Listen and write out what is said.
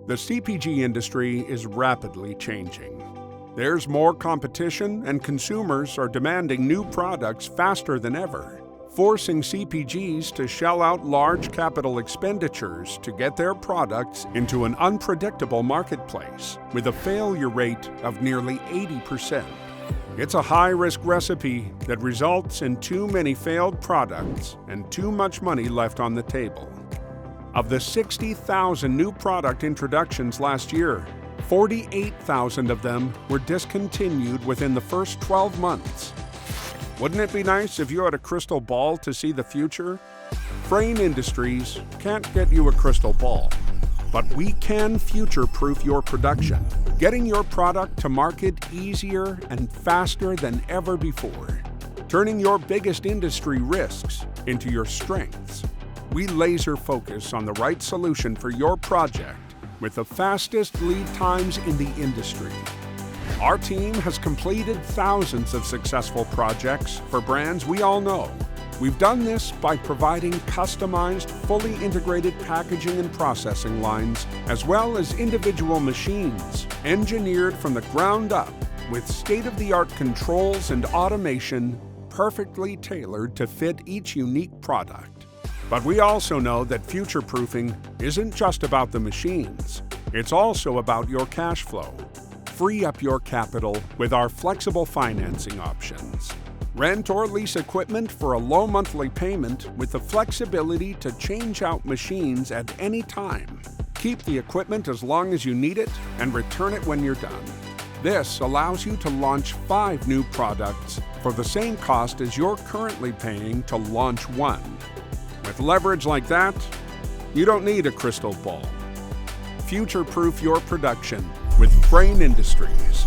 The CPG industry is rapidly changing. There's more competition, and consumers are demanding new products faster than ever, forcing CPGs to shell out large capital expenditures to get their products into an unpredictable marketplace with a failure rate of nearly 80%. It's a high-risk recipe that results in too many failed products and too much money left on the table. Of the 60,000 new product introductions last year, 48,000 of them were discontinued within the first 12 months. Wouldn't it be nice if you had a crystal ball to see the future? Frain Industries can't get you a crystal ball, but we can future-proof your production, getting your product to market easier and faster than ever before, turning your biggest industry risks into your strengths. We laser focus on the right solution for your project with the fastest lead times in the industry. Our team has completed thousands of successful projects for brands we all know. We've done this by providing customized, fully integrated packaging and processing lines, as well as individual machines, engineered from the ground up with state-of-the-art controls and automation perfectly tailored to fit each unique product. But we also know that future-proofing isn't just about the machines. It's also about your cash flow. Free up your capital with our flexible financing options. Rent or lease equipment for a low monthly payment with the flexibility to change out machines at any time. Keep the equipment as long as you need it and return it when you're done. This allows you to launch 5 new products for the same cost as you're currently paying to launch 1. With leverage like that, you don't need a crystal ball. Future-proof your production with Frain Industries.